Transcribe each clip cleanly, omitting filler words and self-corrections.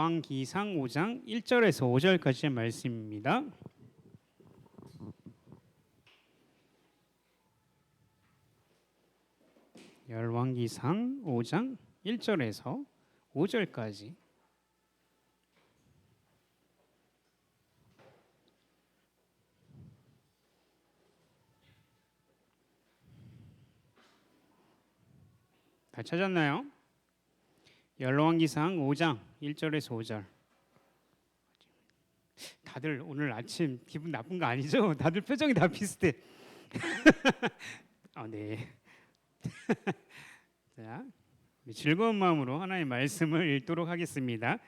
열왕기상 5장 1절에서 5절까지의 말씀입니다. 열왕기상 5장 1절에서 5절까지. 다 찾았나요? 열왕기상 5장 1절에서 5절. 다들 오늘 아침 기분 나쁜 거 아니죠? 다들 표정이 다 비슷해. 네. 자, 즐거운 마음으로 하나님의 말씀을 읽도록 하겠습니다.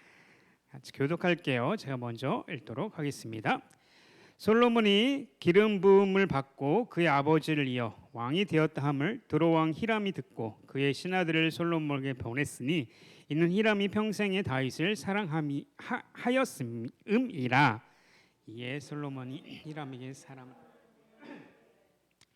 같이 교독할게요. 제가 먼저 읽도록 하겠습니다. 솔로몬이 기름 부음을 받고 그의 아버지를 이어 왕이 되었다 함을 드로왕 히람이 듣고 그의 신하들을 솔로몬에게 보냈으니 이는 히람이 평생에 다윗을 사랑하였음이라. 이에 솔로몬이 히람에게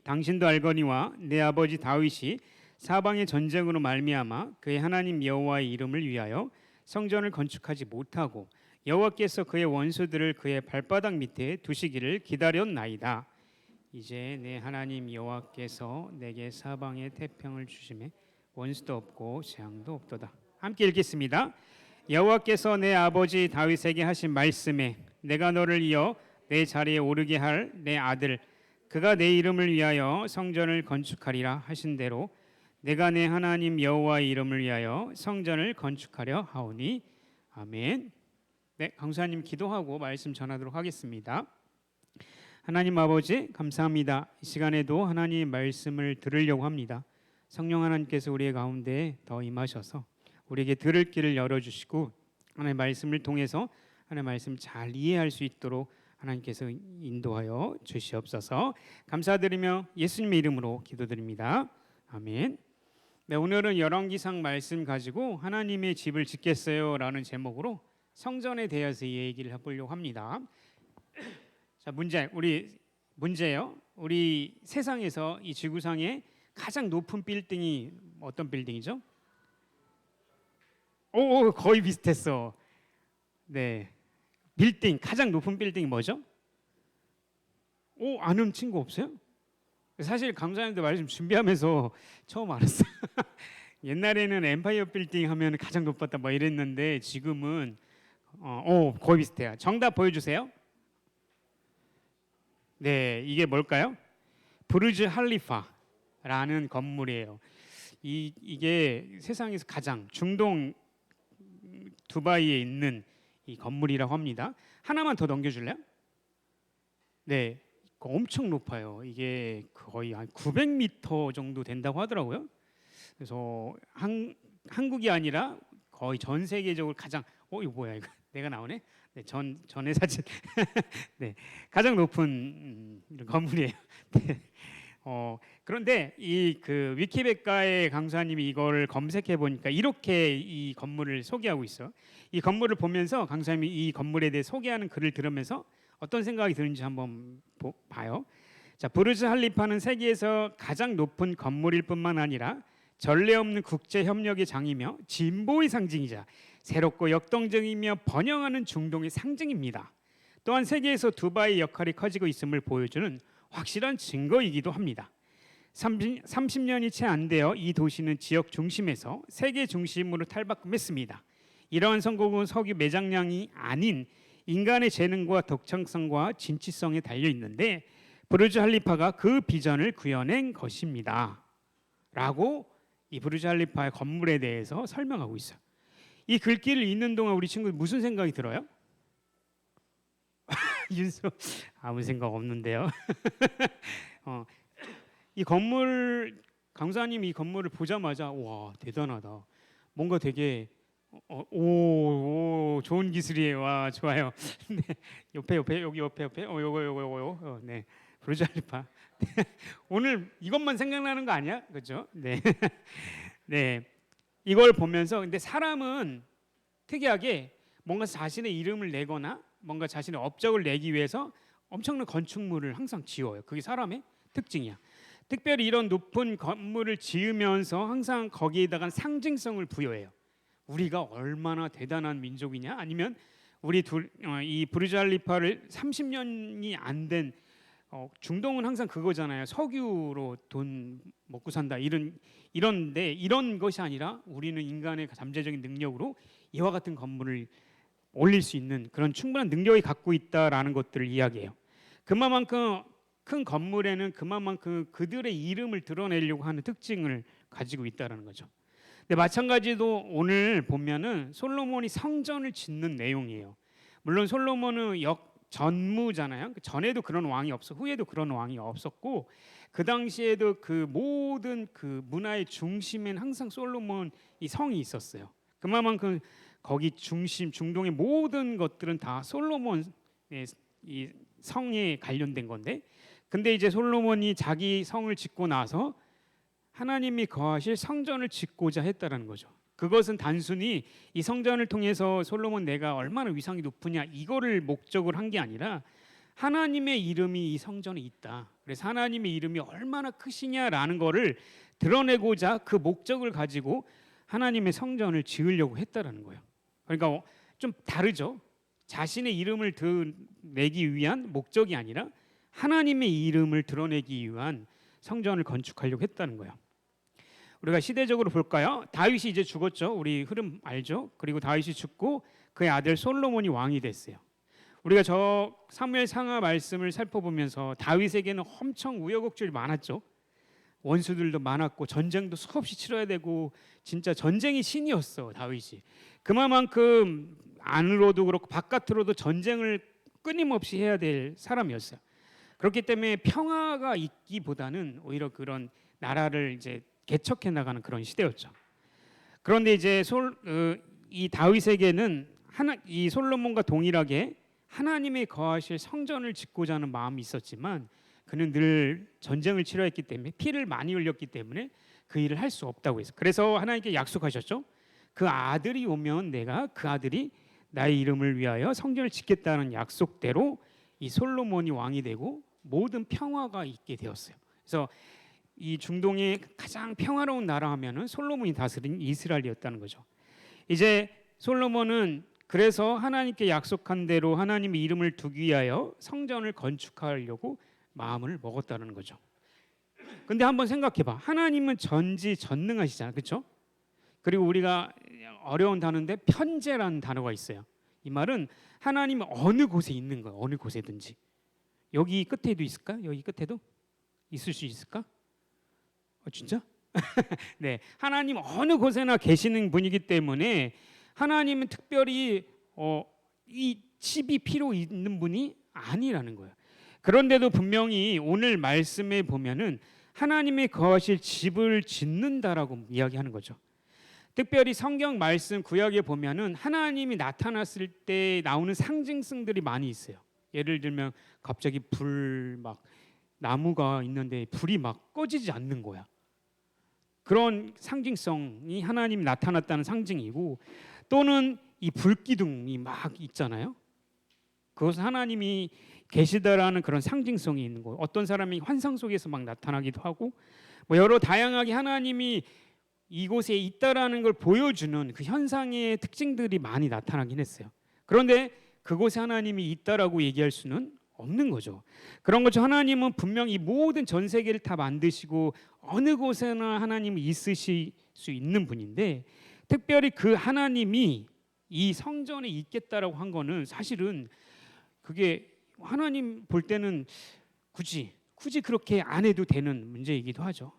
당신도 알거니와 내 아버지 다윗이 사방의 전쟁으로 말미암아 그의 하나님 여호와의 이름을 위하여 성전을 건축하지 못하고 여호와께서 그의 원수들을 그의 발바닥 밑에 두시기를 기다렸나이다. 이제 내 하나님 여호와께서 내게 사방의 태평을 주심에 원수도 없고 재앙도 없도다. 함께 읽겠습니다. 여호와께서 내 아버지 다윗에게 하신 말씀에 내가 너를 이어 내 자리에 오르게 할 내 아들 그가 내 이름을 위하여 성전을 건축하리라 하신 대로 내가 내 하나님 여호와의 이름을 위하여 성전을 건축하려 하오니 아멘. 네, 강사님 기도하고 말씀 전하도록 하겠습니다. 하나님 아버지 감사합니다. 이 시간에도 하나님 말씀을 들으려고 합니다. 성령 하나님께서 우리의 가운데 더 임하셔서 우리에게 들을 길을 열어주시고 하나님의 말씀을 통해서 하나님의 말씀을 잘 이해할 수 있도록 하나님께서 인도하여 주시옵소서. 감사드리며 예수님의 이름으로 기도드립니다. 아멘. 네, 오늘은 열왕기상 말씀 가지고 하나님의 집을 짓겠어요 라는 제목으로 성전에 대해서 얘기를 해보려고 합니다. 자, 문제요. 우리 세상에서 이 지구상에 가장 높은 빌딩이 어떤 빌딩이죠? 오, 거의 비슷했어. 네, 빌딩 가장 높은 빌딩이 뭐죠? 아는 친구 없어요? 사실 강사님도 말씀 준비하면서 처음 알았어요. 옛날에는 엠파이어 빌딩 하면 가장 높았다 뭐 이랬는데 지금은 거의 비슷해요. 정답 보여주세요. 네, 이게 뭘까요? 부르즈 할리파라는 건물이에요. 이게 세상에서 가장 중동 두바이에 있는 이 건물이라고 합니다. 하나만 더 넘겨줄래요? 네, 엄청 높아요. 이게 거의 한 900m 정도 된다고 하더라고요. 그래서 한국이 아니라 거의 전 세계적으로 가장 이거 뭐야 이거 내가 나오네. 네, 전의 사진. 네, 가장 높은 건물이에요. 네. 그런데 이 위키백과의 강사님이 이거를 검색해 보니까 이렇게 이 건물을 소개하고 있어요. 이 건물을 보면서 강사님이 이 건물에 대해 소개하는 글을 들으면서 어떤 생각이 드는지 한번 봐요. 자, 부르즈 할리파는 세계에서 가장 높은 건물일 뿐만 아니라 전례 없는 국제 협력의 장이며 진보의 상징이자 새롭고 역동적이며 번영하는 중동의 상징입니다. 또한 세계에서 두바이의 역할이 커지고 있음을 보여주는 확실한 증거이기도 합니다. 30년이 채 안 되어 이 도시는 지역 중심에서 세계 중심으로 탈바꿈했습니다. 이러한 성공은 석유 매장량이 아닌 인간의 재능과 독창성과 진취성에 달려 있는데 부르즈 할리파가 그 비전을 구현한 것입니다. 라고 이 부르즈 할리파의 건물에 대해서 설명하고 있어요. 이 글귀를 읽는 동안 우리 친구들 무슨 생각이 들어요? 윤수 아무 생각 없는데요. 이 건물 강사님 이 건물을 보자마자 와 대단하다. 뭔가 되게 좋은 기술이에요. 와 좋아요. 네, 옆에 여기 옆에 요거 네 부르즈 할리파. 오늘 이것만 생각나는 거 아니야? 그렇죠? 네. 네. 이걸 보면서 근데 사람은 특이하게 뭔가 자신의 이름을 내거나 뭔가 자신의 업적을 내기 위해서 엄청난 건축물을 항상 지어요. 그게 사람의 특징이야. 특별히 이런 높은 건물을 지으면서 항상 거기에다가 상징성을 부여해요. 우리가 얼마나 대단한 민족이냐, 아니면 이 부르즈 할리파를 30년이 안 된 중동은 항상 그거잖아요. 석유로 돈 먹고 산다 이런데 이런 것이 아니라 우리는 인간의 잠재적인 능력으로 이와 같은 건물을 올릴 수 있는 그런 충분한 능력이 갖고 있다라는 것들을 이야기해요. 그만큼 큰 건물에는 그만큼 그들의 이름을 드러내려고 하는 특징을 가지고 있다라는 거죠. 근데 마찬가지로 오늘 보면은 솔로몬이 성전을 짓는 내용이에요. 물론 솔로몬은 전무잖아요. 전에도 그런 왕이 후에도 그런 왕이 없었고, 그 당시에도 그 모든 그 문화의 중심엔 항상 솔로몬 이 성이 있었어요. 그만큼 거기 중동의 모든 것들은 다 솔로몬의 이 성에 관련된 건데, 근데 이제 솔로몬이 자기 성을 짓고 나서 하나님이 거하실 성전을 짓고자 했다라는 거죠. 그것은 단순히 이 성전을 통해서 솔로몬 내가 얼마나 위상이 높으냐 이거를 목적으로 한 게 아니라 하나님의 이름이 이 성전에 있다. 그래서 하나님의 이름이 얼마나 크시냐라는 거를 드러내고자 그 목적을 가지고 하나님의 성전을 지으려고 했다라는 거예요. 그러니까 좀 다르죠. 자신의 이름을 드러내기 위한 목적이 아니라 하나님의 이름을 드러내기 위한 성전을 건축하려고 했다는 거예요. 우리가 시대적으로 볼까요? 다윗이 이제 죽었죠. 우리 흐름 알죠? 그리고 다윗이 죽고 그의 아들 솔로몬이 왕이 됐어요. 우리가 저 사무엘 상하 말씀을 살펴보면서 다윗에게는 엄청 우여곡절이 많았죠. 원수들도 많았고 전쟁도 수없이 치러야 되고 진짜 전쟁이 신이었어 다윗이. 그만큼 안으로도 그렇고 바깥으로도 전쟁을 끊임없이 해야 될 사람이었어요. 그렇기 때문에 평화가 있기보다는 오히려 그런 나라를 이제 개척해 나가는 그런 시대였죠. 그런데 이제 이 다윗에게는 이 솔로몬과 동일하게 하나님의 거하실 성전을 짓고자 하는 마음이 있었지만 그는 늘 전쟁을 치러했기 때문에 피를 많이 흘렸기 때문에 그 일을 할 수 없다고 해서, 그래서 하나님께 약속하셨죠. 그 아들이 오면 내가 그 아들이 나의 이름을 위하여 성전을 짓겠다는 약속대로 이 솔로몬이 왕이 되고 모든 평화가 있게 되었어요. 그래서 이 중동의 가장 평화로운 나라 하면은 솔로몬이 다스린 이스라엘이었다는 거죠. 이제 솔로몬은 그래서 하나님께 약속한 대로 하나님의 이름을 두기 위하여 성전을 건축하려고 마음을 먹었다는 거죠. 근데 한번 생각해봐. 하나님은 전지전능하시잖아, 그렇죠? 그리고 우리가 어려운 단어인데 편재라는 단어가 있어요. 이 말은 하나님은 어느 곳에 있는 거예요. 어느 곳에든지. 여기 끝에도 있을까? 여기 끝에도 있을 수 있을까? 진짜? 네, 하나님 어느 곳에나 계시는 분이기 때문에 하나님은 특별히 이 집이 필요 있는 분이 아니라는 거예요. 그런데도 분명히 오늘 말씀에 보면은 하나님의 거하실 집을 짓는다라고 이야기하는 거죠. 특별히 성경 말씀 구약에 보면은 하나님이 나타났을 때 나오는 상징성들이 많이 있어요. 예를 들면 갑자기 불 막 나무가 있는데 불이 막 꺼지지 않는 거야. 그런 상징성이 하나님이 나타났다는 상징이고, 또는 이 불기둥이 막 있잖아요. 그것은 하나님이 계시다라는 그런 상징성이 있는 거예요. 어떤 사람이 환상 속에서 막 나타나기도 하고, 뭐 여러 다양하게 하나님이 이곳에 있다라는 걸 보여주는 그 현상의 특징들이 많이 나타나긴 했어요. 그런데 그곳에 하나님이 있다라고 얘기할 수는 없는 거죠. 그런 거죠. 하나님은 분명히 모든 전 세계를 다 만드시고 어느 곳에나 하나님이 있으실 수 있는 분인데, 특별히 그 하나님이 이 성전에 있겠다라고 한 거는 사실은 그게 하나님 볼 때는 굳이 그렇게 안 해도 되는 문제이기도 하죠.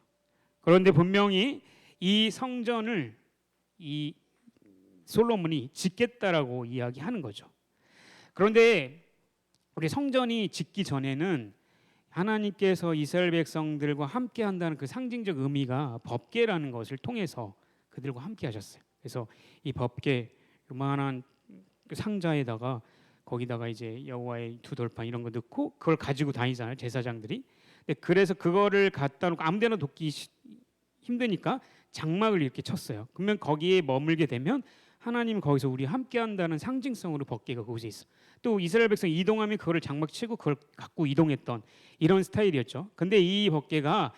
그런데 분명히 이 성전을 이 솔로몬이 짓겠다라고 이야기하는 거죠. 그런데 우리 성전이 짓기 전에는 하나님께서 이스라엘 백성들과 함께 한다는 그 상징적 의미가 법궤라는 것을 통해서 그들과 함께 하셨어요. 그래서 이 법궤 요만한 상자에다가 거기다가 이제 여호와의 두 돌판 이런 거 넣고 그걸 가지고 다니잖아요, 제사장들이. 그래서 그거를 갖다 놓고 아무데나 놓기 힘드니까 장막을 이렇게 쳤어요. 그러면 거기에 머물게 되면 하나님은 거기서 우리 함께 한다는 상징성으로 법궤가 그곳에 있어. 또 이스라엘 백성 이동하면 그거를 장막 치고 그걸 갖고 이동했던 이런 스타일이었죠. 근데 이 법궤가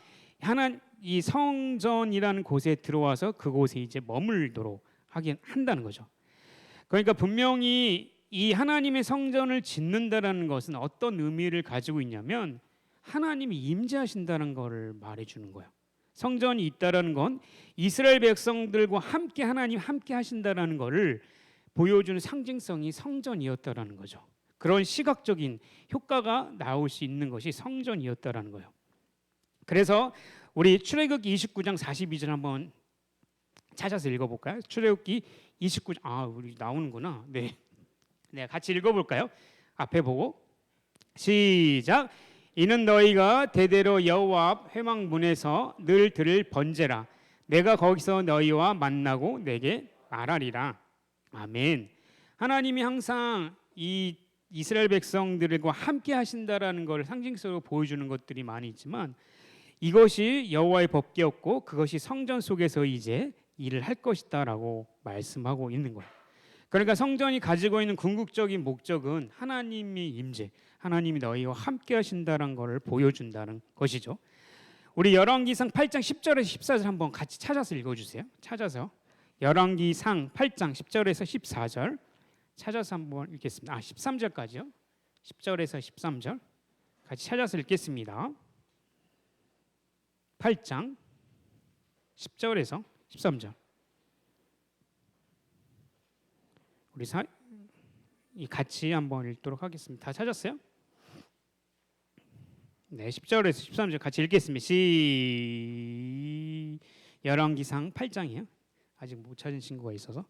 이 성전이라는 곳에 들어와서 그곳에 이제 머물도록 하긴 한다는 거죠. 그러니까 분명히 이 하나님의 성전을 짓는다라는 것은 어떤 의미를 가지고 있냐면 하나님이 임재하신다는 것을 말해주는 거예요. 성전이 있다라는 건 이스라엘 백성들과 함께 하나님 함께 하신다라는 것을 보여주는 상징성이 성전이었다라는 거죠. 그런 시각적인 효과가 나올 수 있는 것이 성전이었다라는 거예요. 그래서 우리 출애굽기 29장 42절 한번 찾아서 읽어볼까요? 출애굽기 29장 우리 나오는구나. 네, 같이 읽어볼까요? 앞에 보고 시작. 이는 너희가 대대로 여호와 앞 회막문에서 늘 들을 번제라. 내가 거기서 너희와 만나고 내게 말하리라. 아멘. 하나님이 항상 이 이스라엘 백성들과 함께 하신다라는 것을 상징적으로 보여주는 것들이 많이 있지만 이것이 여호와의 법궤였고 그것이 성전 속에서 이제 일을 할 것이다라고 말씀하고 있는 거예요. 그러니까 성전이 가지고 있는 궁극적인 목적은 하나님이 임재, 하나님이 너희와 함께 하신다는 것을 보여준다는 것이죠. 우리 열왕기상 8장 10절에서 14절 한번 같이 찾아서 읽어주세요. 찾아서 열왕기상 8장 10절에서 14절 찾아서 한번 읽겠습니다. 13절까지요. 10절에서 13절 같이 찾아서 읽겠습니다. 8장 10절에서 13절 우리 같이 한번 읽도록 하겠습니다. 다 찾았어요? 네, 10절에서 13절 같이 읽겠습니다. 열왕기상 8장이요. 아직 못 찾은 친구가 있어서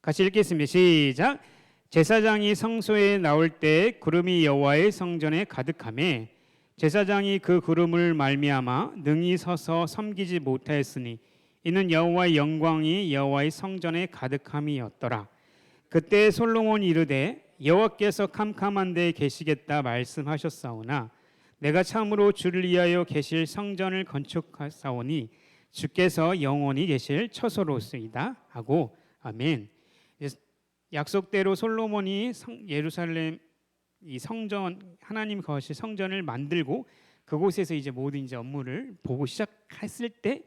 같이 읽겠습니다. 시작. 제사장이 성소에 나올 때 구름이 여호와의 성전에 가득하매 제사장이 그 구름을 말미암아 능히 서서 섬기지 못하였으니 이는 여호와의 영광이 여호와의 성전에 가득함이었더라. 그때 솔로몬이 이르되 여호와께서 캄캄한 데에 계시겠다 말씀하셨사오나 내가 참으로 주를 위하여 계실 성전을 건축하사오니 주께서 영원히 계실 처소로소이다 하고 아멘. 약속대로 솔로몬이 예루살렘 이 성전 하나님 거실 성전을 만들고 그곳에서 이제 모든 이제 업무를 보고 시작했을 때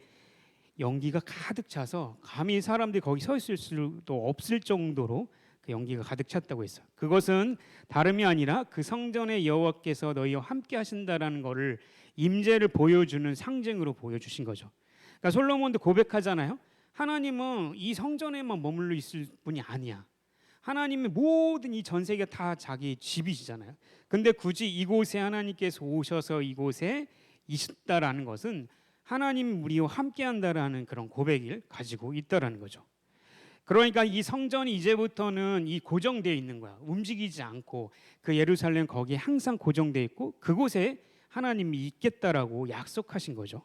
연기가 가득 차서 감히 사람들이 거기 서 있을 수도 없을 정도로 그 연기가 가득 찼다고 했어요. 그것은 다름이 아니라 그 성전의 여호와께서 너희와 함께 하신다라는 것을 임재를 보여주는 상징으로 보여주신 거죠. 그러니까 솔로몬도 고백하잖아요. 하나님은 이 성전에만 머물러 있을 분이 아니야. 하나님의 모든 이 전 세계가 다 자기 집이시잖아요. 근데 굳이 이곳에 하나님께서 오셔서 이곳에 있다라는 것은 하나님 우리와 함께한다라는 그런 고백을 가지고 있다라는 거죠. 그러니까 이 성전이 이제부터는 이 고정되어 있는 거야. 움직이지 않고 그 예루살렘 거기에 항상 고정되어 있고 그곳에 하나님이 있겠다라고 약속하신 거죠.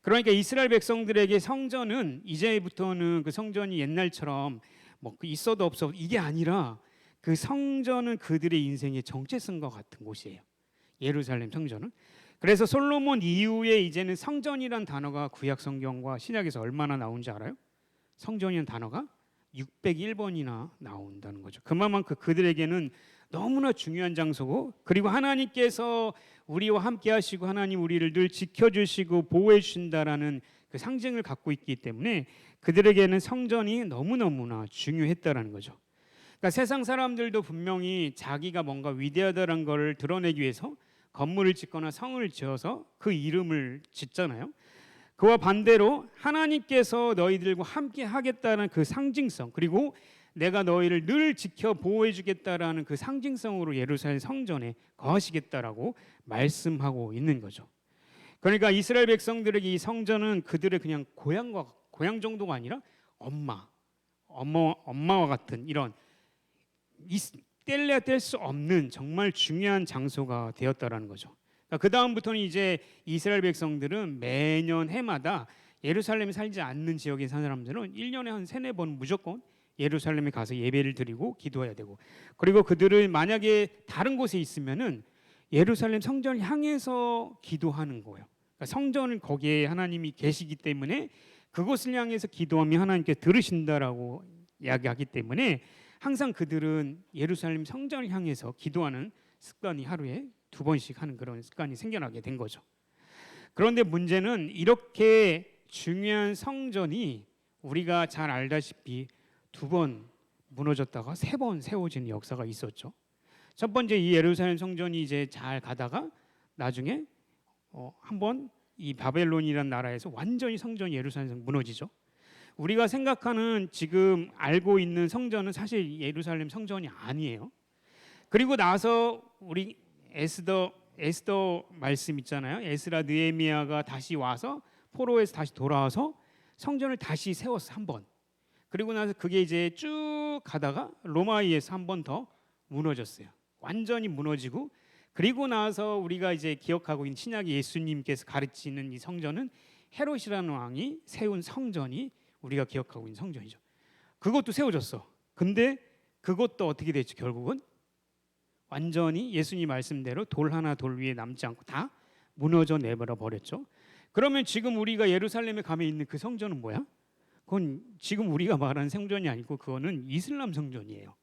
그러니까 이스라엘 백성들에게 성전은 이제부터는 그 성전이 옛날처럼 뭐 있어도 없어도 이게 아니라 그 성전은 그들의 인생의 정체성과 같은 곳이에요. 예루살렘 성전은. 그래서 솔로몬 이후에 이제는 성전이란 단어가 구약 성경과 신약에서 얼마나 나온지 알아요? 성전이라는 단어가 601번이나 나온다는 거죠. 그만큼 그들에게는 너무나 중요한 장소고 그리고 하나님께서 우리와 함께 하시고 하나님 우리를 늘 지켜주시고 보호해 주신다라는 그 상징을 갖고 있기 때문에 그들에게는 성전이 너무너무나 중요했다라는 거죠. 그러니까 세상 사람들도 분명히 자기가 뭔가 위대하다는 것을 드러내기 위해서 건물을 짓거나 성을 지어서 그 이름을 짓잖아요. 그와 반대로 하나님께서 너희들과 함께 하겠다는 그 상징성 그리고 내가 너희를 늘 지켜 보호해 주겠다라는 그 상징성으로 예루살렘 성전에 거하시겠다라고 말씀하고 있는 거죠. 그러니까 이스라엘 백성들에게 이 성전은 그들의 그냥 고향 정도가 아니라 엄마와 같은 이런 뗄래야 뗄 수 없는 정말 중요한 장소가 되었다라는 거죠. 그러니까 그 다음부터는 이제 이스라엘 백성들은 매년 해마다 예루살렘에 살지 않는 지역에 사는 사람들은 1년에 한 3-4번 무조건 예루살렘에 가서 예배를 드리고 기도해야 되고 그리고 그들을 만약에 다른 곳에 있으면은 예루살렘 성전을 향해서 기도하는 거예요. 그러니까 성전은 거기에 하나님이 계시기 때문에 그곳을 향해서 기도하면 하나님께 들으신다라고 이야기하기 때문에 항상 그들은 예루살렘 성전을 향해서 기도하는 습관이 하루에 2번씩 하는 그런 습관이 생겨나게 된 거죠. 그런데 문제는 이렇게 중요한 성전이 우리가 잘 알다시피 2번 무너졌다가 3번 세워지는 역사가 있었죠. 첫 번째 이 예루살렘 성전이 이제 잘 가다가 나중에 한번 이 바벨론이라는 나라에서 완전히 성전 예루살렘 무너지죠. 우리가 생각하는 지금 알고 있는 성전은 사실 예루살렘 성전이 아니에요. 그리고 나서 우리 에스더 말씀 있잖아요. 에스라 느헤미야가 다시 와서 포로에서 다시 돌아와서 성전을 다시 세웠어 한 번. 그리고 나서 그게 이제 쭉 가다가 로마의에서 한 번 더 무너졌어요. 완전히 무너지고 그리고 나서 우리가 이제 기억하고 있는 신약의 예수님께서 가르치는 이 성전은 헤롯이라는 왕이 세운 성전이 우리가 기억하고 있는 성전이죠. 그것도 세워졌어. 근데 그것도 어떻게 됐죠? 결국은 완전히 예수님 말씀대로 돌 하나 돌 위에 남지 않고 다 무너져 내버려 버렸죠. 그러면 지금 우리가 예루살렘에 가면 있는 그 성전은 뭐야? 그건 지금 우리가 말하는 성전이 아니고 그거는 이슬람 성전이에요.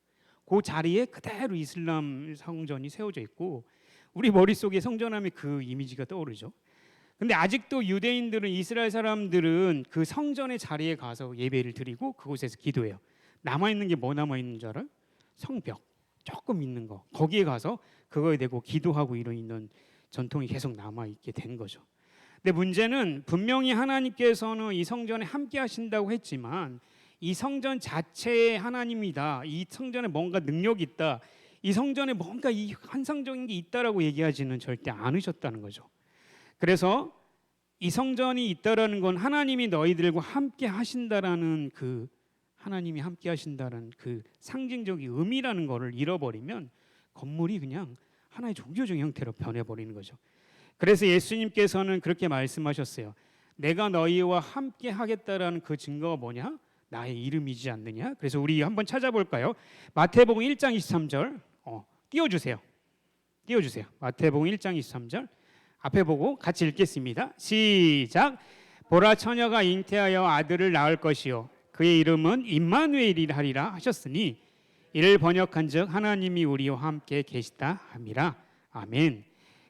그 자리에 그대로 이슬람 성전이 세워져 있고 우리 머릿속에 성전하면 그 이미지가 떠오르죠. 근데 아직도 유대인들은 이스라엘 사람들은 그 성전의 자리에 가서 예배를 드리고 그곳에서 기도해요. 남아있는 게 뭐 남아있는 줄 알아요? 성벽 조금 있는 거 거기에 가서 그거에 대고 기도하고 이런 전통이 계속 남아있게 된 거죠. 근데 문제는 분명히 하나님께서는 이 성전에 함께 하신다고 했지만 이 성전 자체의 하나님이다. 이 성전에 뭔가 능력이 있다. 이 성전에 뭔가 이 환상적인 게 있다라고 얘기하지는 절대 않으셨다는 거죠. 그래서 이 성전이 있다라는 건 하나님이 너희들과 함께 하신다라는 그 하나님이 함께 하신다는 그 상징적인 의미라는 것을 잃어버리면 건물이 그냥 하나의 종교적인 형태로 변해버리는 거죠. 그래서 예수님께서는 그렇게 말씀하셨어요. 내가 너희와 함께 하겠다라는 그 증거가 뭐냐? 나의 이름이지 않느냐? 그래서 우리 한번 찾아볼까요? 마태복음 1장 23절 띄워주세요. 마태복음 1장 23절 앞에 보고 같이 읽겠습니다. 시작. 보라 처녀가 잉태하여 아들을 낳을 것이요 그의 이름은 임마누엘이라 하리라 하셨으니 이를 번역한즉 하나님이 우리와 함께 계시다 함이라. 아멘.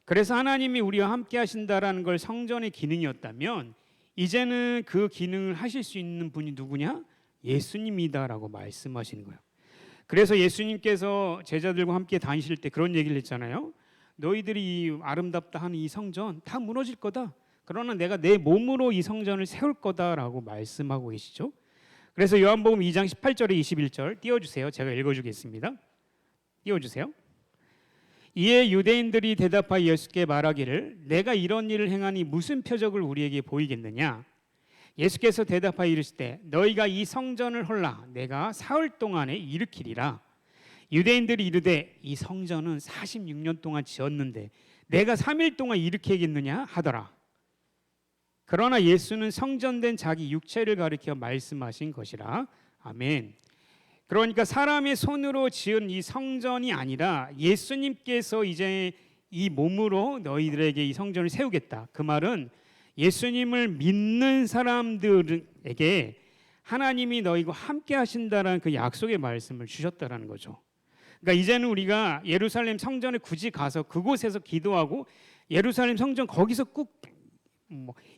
그래서 하나님이 우리와 함께 하신다라는 걸 성전의 기능이었다면 이제는 그 기능을 하실 수 있는 분이 누구냐? 예수님이다라고 말씀하시는 거예요. 그래서 예수님께서 제자들과 함께 다니실 때 그런 얘기를 했잖아요. 너희들이 이 아름답다 하는 이 성전 다 무너질 거다. 그러나 내가 내 몸으로 이 성전을 세울 거다라고 말씀하고 계시죠. 그래서 요한복음 2장 18절에 21절 띄워주세요. 제가 읽어주겠습니다. 띄워주세요. 이에 유대인들이 대답하여 예수께 말하기를 내가 이런 일을 행하니 무슨 표적을 우리에게 보이겠느냐? 예수께서 대답하여 이르시되 너희가 이 성전을 헐라 내가 사흘 동안에 일으키리라. 유대인들이 이르되 이 성전은 46년 동안 지었는데 내가 3일 동안 일으키겠느냐 하더라. 그러나 예수는 성전된 자기 육체를 가리켜 말씀하신 것이라. 아멘. 그러니까 사람의 손으로 지은 이 성전이 아니라 예수님께서 이제 이 몸으로 너희들에게 이 성전을 세우겠다. 그 말은 예수님을 믿는 사람들에게 하나님이 너희와 함께 하신다라는 그 약속의 말씀을 주셨다라는 거죠. 그러니까 이제는 우리가 예루살렘 성전에 굳이 가서 그곳에서 기도하고 예루살렘 성전 거기서 꼭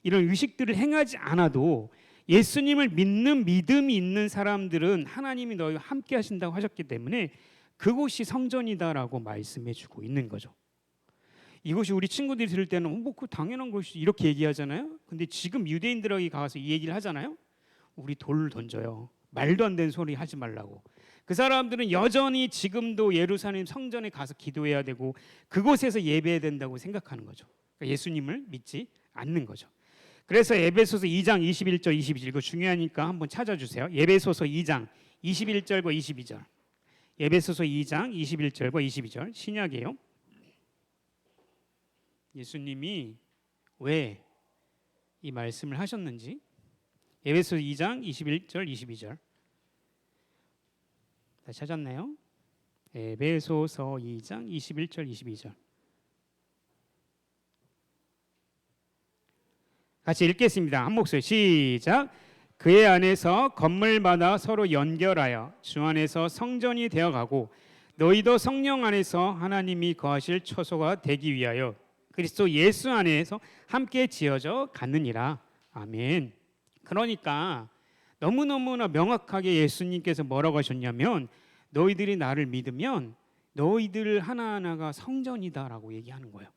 이런 의식들을 행하지 않아도 예수님을 믿는 믿음이 있는 사람들은 하나님이 너희와 함께 하신다고 하셨기 때문에 그곳이 성전이다라고 말씀해주고 있는 거죠. 이것이 우리 친구들이 들을 때는 그 당연한 것이 이렇게 얘기하잖아요. 근데 지금 유대인들에게 가서 이 얘기를 하잖아요. 우리 돌을 던져요. 말도 안 되는 소리 하지 말라고. 그 사람들은 여전히 지금도 예루살렘 성전에 가서 기도해야 되고 그곳에서 예배해야 된다고 생각하는 거죠. 그러니까 예수님을 믿지 않는 거죠. 그래서 에베소서 2장 21절 22절 이거 중요하니까 한번 찾아주세요. 에베소서 2장 21절과 22절. 에베소서 2장 21절과 22절 신약이에요. 예수님이 왜 이 말씀을 하셨는지 에베소서 2장 21절 22절 다 찾았나요? 에베소서 2장 21절 22절 같이 읽겠습니다. 한 목소리 시작. 그의 안에서 건물마다 서로 연결하여 주 안에서 성전이 되어가고 너희도 성령 안에서 하나님이 거하실 처소가 되기 위하여 그리스도 예수 안에서 함께 지어져 갔느니라. 아멘. 그러니까 너무너무나 명확하게 예수님께서 뭐라고 하셨냐면 너희들이 나를 믿으면 너희들 하나하나가 성전이다라고 얘기하는 거예요.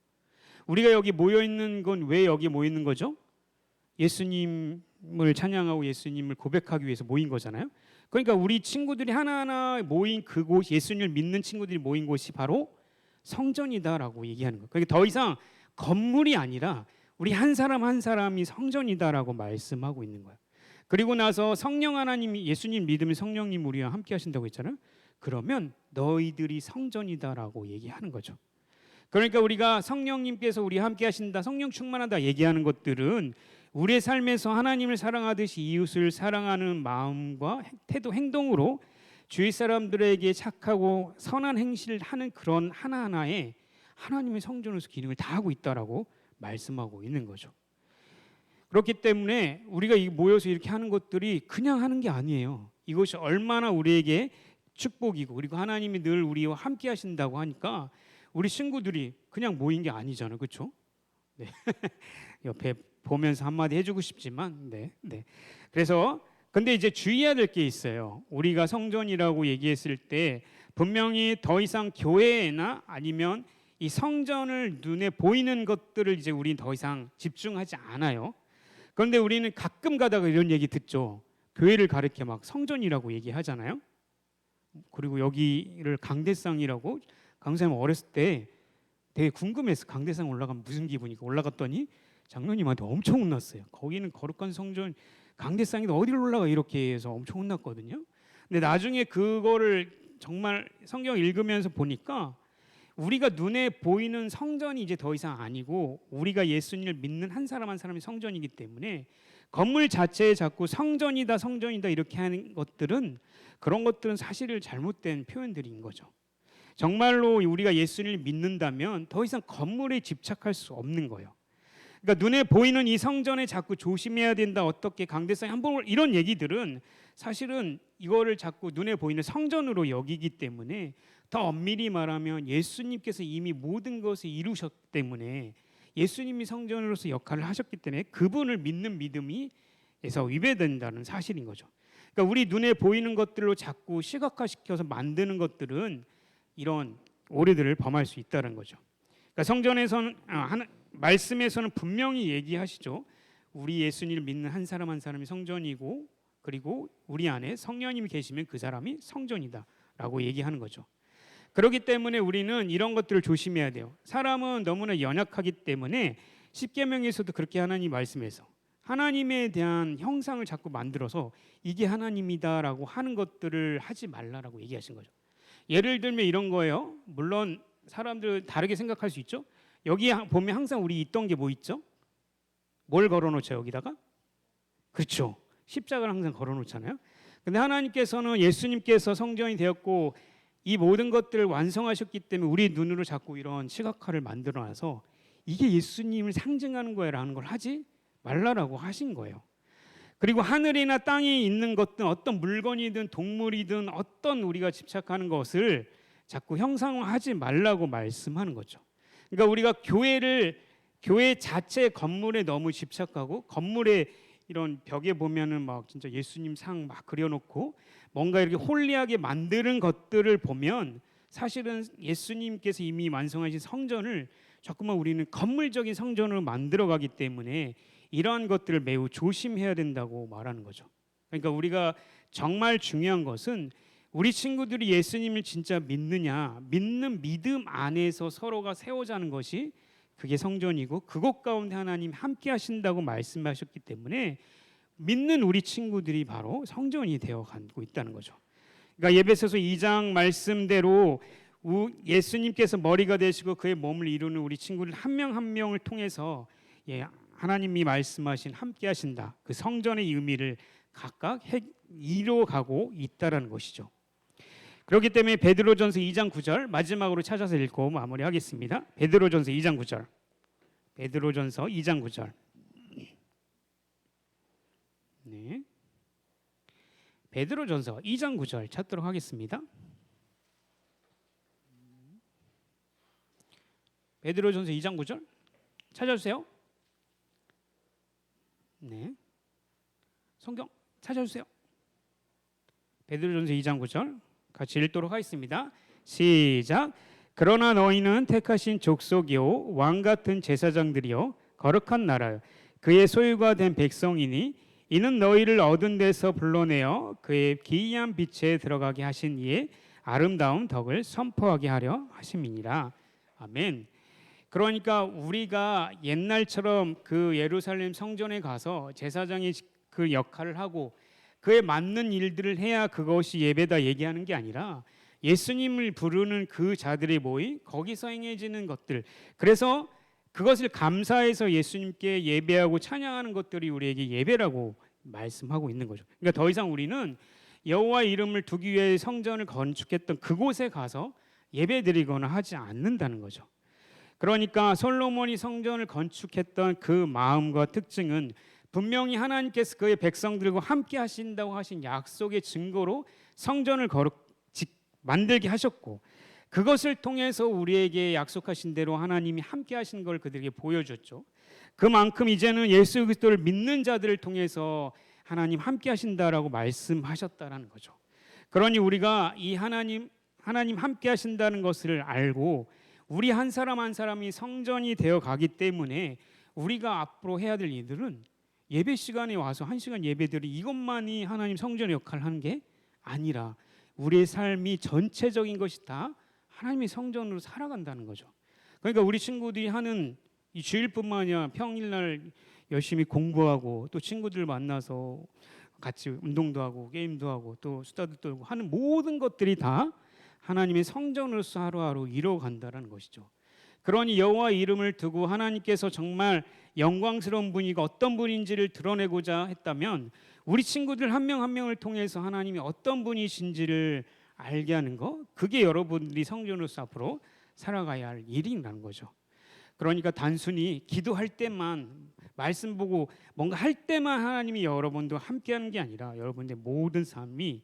우리가 여기 모여 있는 건 왜 여기 모여 있는 거죠? 예수님을 찬양하고 예수님을 고백하기 위해서 모인 거잖아요. 그러니까 우리 친구들이 하나하나 모인 그곳, 예수님을 믿는 친구들이 모인 곳이 바로 성전이다라고 얘기하는 거예요. 그러니까 더 이상 건물이 아니라 우리 한 사람 한 사람이 성전이다라고 말씀하고 있는 거예요. 그리고 나서 성령 하나님이 예수님 믿으면 성령님 우리와 함께 하신다고 했잖아요. 그러면 너희들이 성전이다라고 얘기하는 거죠. 그러니까 우리가 성령님께서 우리 함께 하신다, 성령 충만하다 얘기하는 것들은 우리의 삶에서 하나님을 사랑하듯이 이웃을 사랑하는 마음과 태도, 행동으로 주위 사람들에게 착하고 선한 행실을 하는 그런 하나하나에 하나님의 성전으로서 기능을 다하고 있다라고 말씀하고 있는 거죠. 그렇기 때문에 우리가 모여서 이렇게 하는 것들이 그냥 하는 게 아니에요. 이것이 얼마나 우리에게 축복이고 그리고 하나님이 늘 우리와 함께 하신다고 하니까 우리 친구들이 그냥 모인 게 아니잖아요. 그렇죠? 네. 옆에 보면서 한마디 해주고 싶지만 네. 그래서 근데 이제 주의해야 될 게 있어요. 우리가 성전이라고 얘기했을 때 분명히 더 이상 교회나 아니면 이 성전을 눈에 보이는 것들을 이제 우리는 더 이상 집중하지 않아요. 그런데 우리는 가끔 가다가 이런 얘기 듣죠. 교회를 가리켜 막 성전이라고 얘기하잖아요. 그리고 여기를 강대상이라고 강사님 어렸을 때 되게 궁금했어. 강대상 올라가면 무슨 기분이니까 올라갔더니 장로님한테 엄청 혼났어요. 거기는 거룩한 성전 강대상인데 어디를 올라가 이렇게 해서 엄청 혼났거든요. 근데 나중에 그거를 정말 성경 읽으면서 보니까 우리가 눈에 보이는 성전이 이제 더 이상 아니고 우리가 예수님을 믿는 한 사람 한 사람이 성전이기 때문에 건물 자체에 자꾸 성전이다 이렇게 하는 것들은 그런 것들은 사실 잘못된 표현들인 거죠. 정말로 우리가 예수님을 믿는다면 더 이상 건물에 집착할 수 없는 거예요. 그러니까 눈에 보이는 이 성전에 자꾸 조심해야 된다. 어떻게 강대상이 한번 이런 얘기들은 사실은 이거를 자꾸 눈에 보이는 성전으로 여기기 때문에 더 엄밀히 말하면 예수님께서 이미 모든 것을 이루셨기 때문에 예수님이 성전으로서 역할을 하셨기 때문에 그분을 믿는 믿음이에서 위배된다는 사실인 거죠. 그러니까 우리 눈에 보이는 것들로 자꾸 시각화시켜서 만드는 것들은 이런 오류들을 범할 수 있다는 거죠. 그러니까 성전에서는 말씀에서는 분명히 얘기하시죠. 우리 예수님을 믿는 한 사람 한 사람이 성전이고 그리고 우리 안에 성령님이 계시면 그 사람이 성전이다라고 얘기하는 거죠. 그렇기 때문에 우리는 이런 것들을 조심해야 돼요. 사람은 너무나 연약하기 때문에 십계명에서도 그렇게 하나님 말씀해서 하나님에 대한 형상을 자꾸 만들어서 이게 하나님이다라고 하는 것들을 하지 말라라고 얘기하신 거죠. 예를 들면 이런 거예요. 물론 사람들 다르게 생각할 수 있죠. 여기 보면 항상 우리 있던 게 뭐 있죠? 뭘 걸어놓죠 여기다가? 그렇죠. 십자가를 항상 걸어놓잖아요. 근데 하나님께서는 예수님께서 성전이 되었고 이 모든 것들을 완성하셨기 때문에 우리 눈으로 자꾸 이런 시각화를 만들어놔서 이게 예수님을 상징하는 거야라는 걸 하지 말라라고 하신 거예요. 그리고 하늘이나 땅에 있는 것든 어떤 물건이든 동물이든 어떤 우리가 집착하는 것을 자꾸 형상화하지 말라고 말씀하는 거죠. 그러니까 우리가 교회 자체 건물에 너무 집착하고 건물에 이런 벽에 보면은 막 진짜 예수님 상 막 그려놓고 뭔가 이렇게 홀리하게 만드는 것들을 보면 사실은 예수님께서 이미 완성하신 성전을 자꾸만 우리는 건물적인 성전으로 만들어가기 때문에 이러한 것들을 매우 조심해야 된다고 말하는 거죠. 그러니까 우리가 정말 중요한 것은 우리 친구들이 예수님을 진짜 믿느냐, 믿는 믿음 안에서 서로가 세워자는 것이 그게 성전이고 그것 가운데 하나님 함께 하신다고 말씀하셨기 때문에 믿는 우리 친구들이 바로 성전이 되어 가고 있다는 거죠. 그러니까 에베소서 2장 말씀대로 예수님께서 머리가 되시고 그의 몸을 이루는 우리 친구들 한 명 한 명을 통해서 하나님이 말씀하신 함께 하신다. 그 성전의 의미를 각각 이루어가고 있다라는 것이죠. 그렇기 때문에 베드로전서 2장 9절 마지막으로 찾아서 읽고 마무리하겠습니다. 베드로전서 2장 9절. 베드로전서 2장 9절. 네. 베드로전서 2장 9절 찾도록 하겠습니다. 베드로전서 2장 9절 찾아주세요. 네. 성경 찾아주세요. 베드로전서 2장 9절 같이 읽도록 하겠습니다. 시작. 그러나 너희는 택하신 족속이요 왕 같은 제사장들이요 거룩한 나라요 그의 소유가 된 백성이니 이는 너희를 어두운 데서 불러내어 그의 기이한 빛에 들어가게 하신 이의 아름다운 덕을 선포하게 하려 하심이니라. 아멘. 그러니까 우리가 옛날처럼 그 예루살렘 성전에 가서 제사장이 그 역할을 하고 그에 맞는 일들을 해야 그것이 예배다 얘기하는 게 아니라 예수님을 부르는 그 자들의 모임, 거기서 행해지는 것들, 그래서 그것을 감사해서 예수님께 예배하고 찬양하는 것들이 우리에게 예배라고 말씀하고 있는 거죠. 그러니까 더 이상 우리는 여호와의 이름을 두기 위해 성전을 건축했던 그곳에 가서 예배드리거나 하지 않는다는 거죠. 그러니까 솔로몬이 성전을 건축했던 그 마음과 특징은 분명히 하나님께서 그의 백성들과 함께 하신다고 하신 약속의 증거로 성전을 만들게 하셨고, 그것을 통해서 우리에게 약속하신 대로 하나님이 함께 하신 걸 그들에게 보여줬죠. 그만큼 이제는 예수 그리스도를 믿는 자들을 통해서 하나님 함께 하신다라고 말씀하셨다라는 거죠. 그러니 우리가 이 하나님 함께 하신다는 것을 알고 우리 한 사람 한 사람이 성전이 되어 가기 때문에 우리가 앞으로 해야 될 일들은 예배 시간에 와서 1시간 예배드리 이것만이 하나님 성전의 역할을 하는 게 아니라 우리의 삶이 전체적인 것이 다 하나님의 성전으로 살아간다는 거죠. 그러니까 우리 친구들이 하는 이 주일뿐만 아니라 평일날 열심히 공부하고 또 친구들 만나서 같이 운동도 하고 게임도 하고 또 수다도 떨고 하는 모든 것들이 다 하나님의 성전으로서 하루하루 이루어간다는 것이죠. 그러니 여호와의 이름을 두고 하나님께서 정말 영광스러운 분이고 어떤 분인지를 드러내고자 했다면 우리 친구들 한 명 한 명을 통해서 하나님이 어떤 분이신지를 알게 하는 거, 그게 여러분들이 성전으로서 앞으로 살아가야 할 일이라는 거죠. 그러니까 단순히 기도할 때만 말씀 보고 뭔가 할 때만 하나님이 여러분도 함께하는 게 아니라 여러분들의 모든 삶이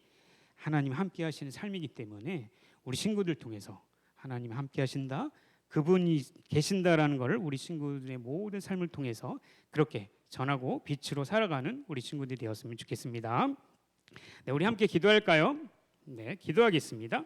하나님 함께하시는 삶이기 때문에 우리 친구들 통해서 하나님 함께하신다, 그분이 계신다라는 것을 우리 친구들의 모든 삶을 통해서 그렇게 전하고 빛으로 살아가는 우리 친구들이 되었으면 좋겠습니다. 네, 우리 함께 기도할까요? 네, 기도하겠습니다.